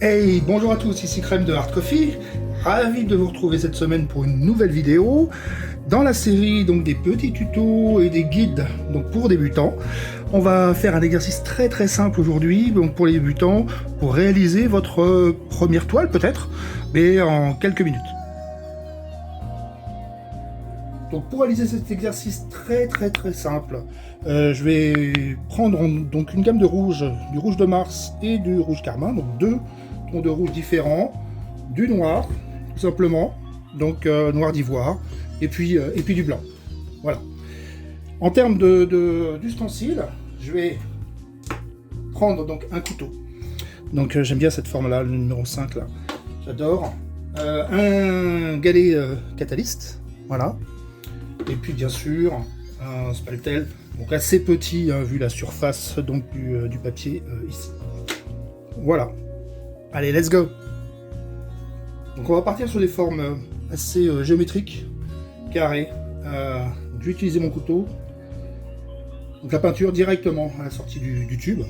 Hey, bonjour à tous, ici Crème de Hard Coffee. Ravi de vous retrouver cette semaine pour une nouvelle vidéo dans la série donc des petits tutos et des guides donc pour débutants. On va faire un exercice très simple aujourd'hui donc pour les débutants pour réaliser votre première toile peut-être, mais en quelques minutes. Donc pour réaliser cet exercice très simple, je vais prendre donc une gamme de rouge, du rouge de Mars et du rouge carmin, donc deux tons de rouge différents, du noir tout simplement, donc noir d'ivoire, et puis du blanc. Voilà. En termes d'ustensiles, je vais prendre donc un couteau. Donc j'aime bien cette forme là, le numéro 5 là, j'adore. Un galet catalyste, voilà. Et puis bien sûr un spaltel, donc assez petit hein, vu la surface donc du papier ici. Voilà. Allez, let's go. Donc on va partir sur des formes assez géométriques, carrées. Je vais utiliser mon couteau. Donc la peinture directement à la sortie du tube.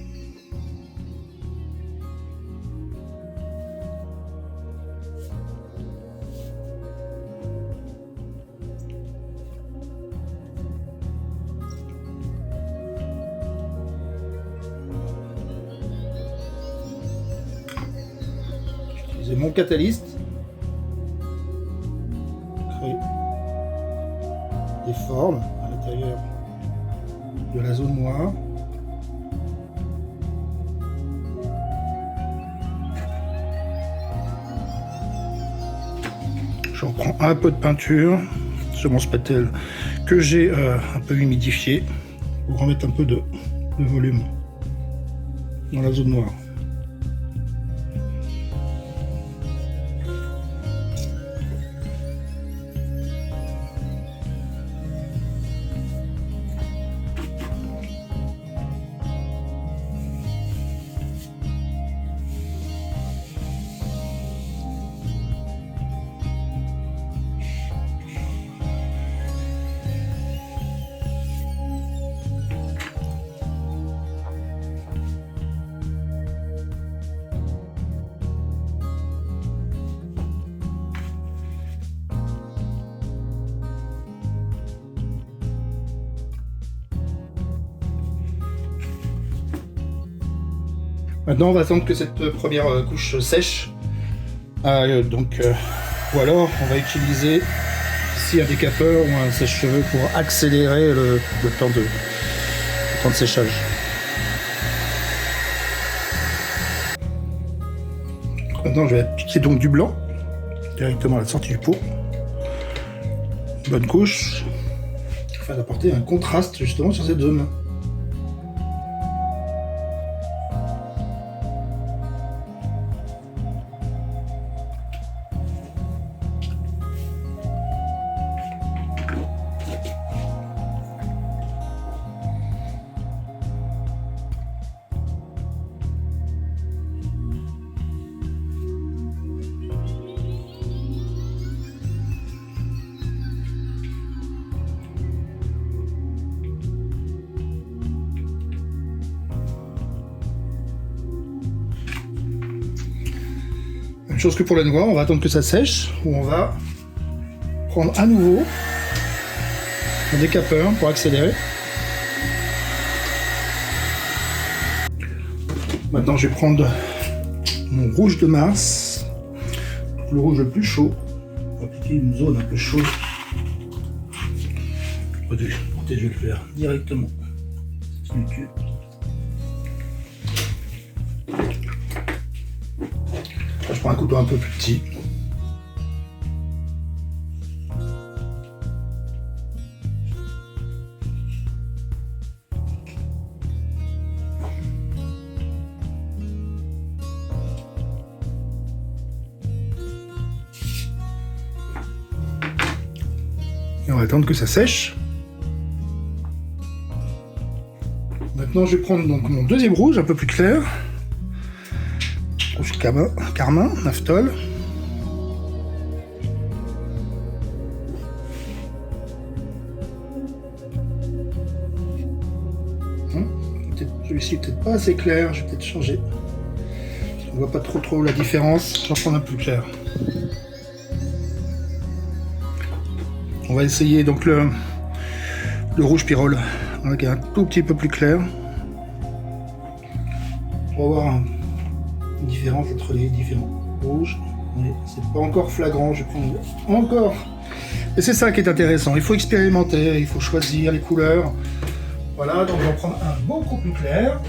J'utilise mon catalyste. Créer des formes à l'intérieur de la zone noire. Je reprends un peu de peinture sur mon spatel que j'ai un peu humidifié pour remettre un peu de volume dans la zone noire. Maintenant, on va attendre que cette première couche sèche. Ou alors, on va utiliser ici un décapeur ou un sèche-cheveux pour accélérer le temps de séchage. Maintenant, je vais appliquer donc du blanc directement à la sortie du pot. Bonne couche, afin d'apporter un contraste justement sur cette zone. Même chose que pour le noir, on va attendre que ça sèche, ou on va prendre à nouveau un décapeur pour accélérer. Maintenant je vais prendre mon rouge de Mars, le rouge le plus chaud, pour appliquer une zone un peu chaude. Je vais le faire directement sur le tube. Je prends un couteau un peu plus petit. Et on va attendre que ça sèche. Maintenant je vais prendre donc mon deuxième rouge un peu plus clair. Rouge carmin, naphthol. Celui-ci est peut-être pas assez clair, je vais peut-être changer. On voit pas trop la différence. J'en prends un plus clair. On va essayer donc le rouge pyrrole, qui est un tout petit peu plus clair. On va voir une différence entre les différents rouges. Mais c'est pas encore flagrant, je prends encore. Et c'est ça qui est intéressant, il faut expérimenter, il faut choisir les couleurs. Voilà, donc on va prendre un beaucoup plus clair.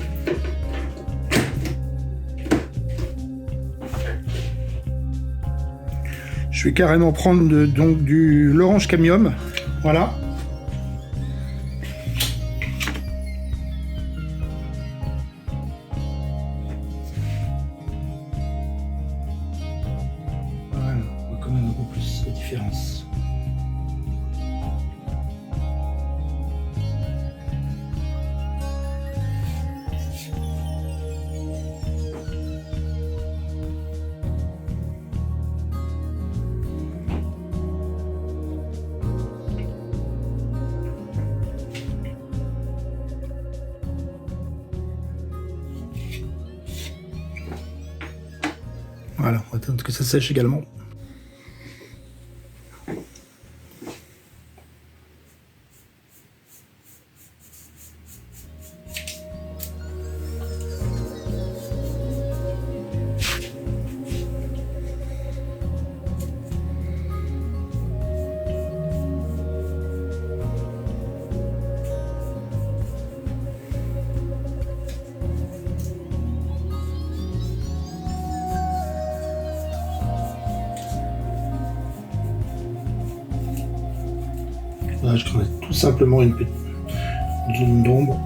Je vais carrément prendre donc du l'orange cadmium. Voilà. Voilà, on voit quand même un peu plus la différence. Voilà, on va attendre que ça sèche également. Là, je crée tout simplement une petite zone d'ombre.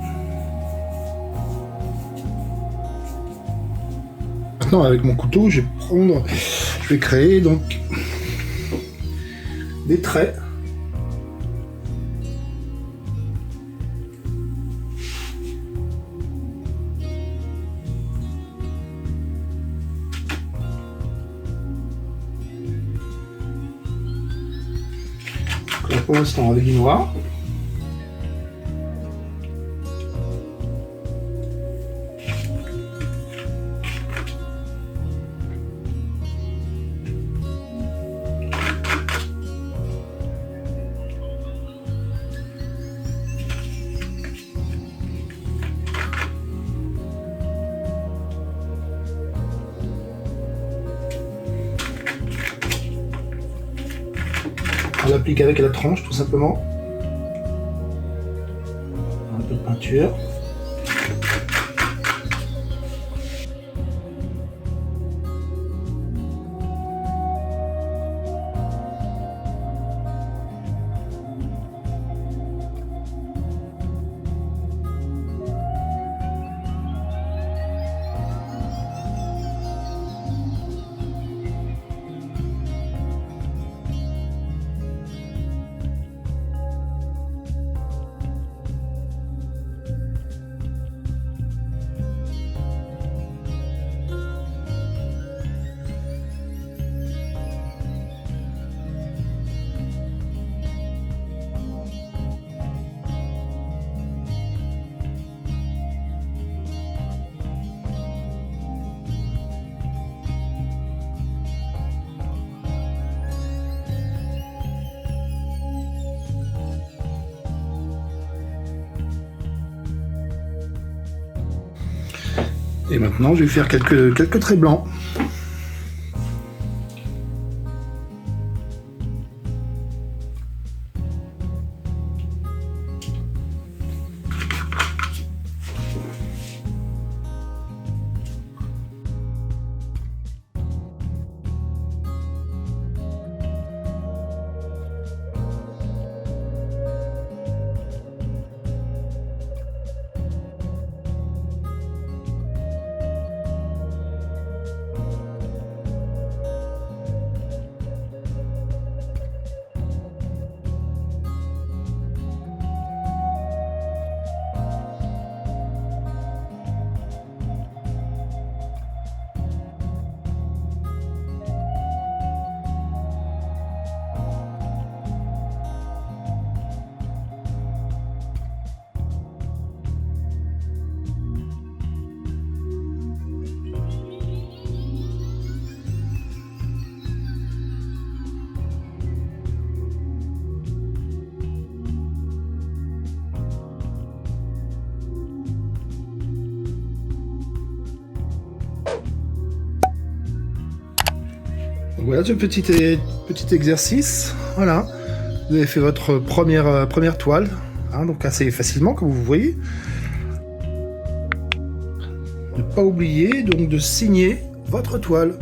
Maintenant, avec mon couteau, je vais créer donc des traits. Là, pour l'instant, avec du noir. On l'applique avec la tranche tout simplement. Un peu de peinture. Et maintenant, je vais faire quelques traits blancs. Voilà ce petit exercice. Voilà, vous avez fait votre première toile, hein, donc assez facilement comme vous voyez. Ne pas oublier donc de signer votre toile.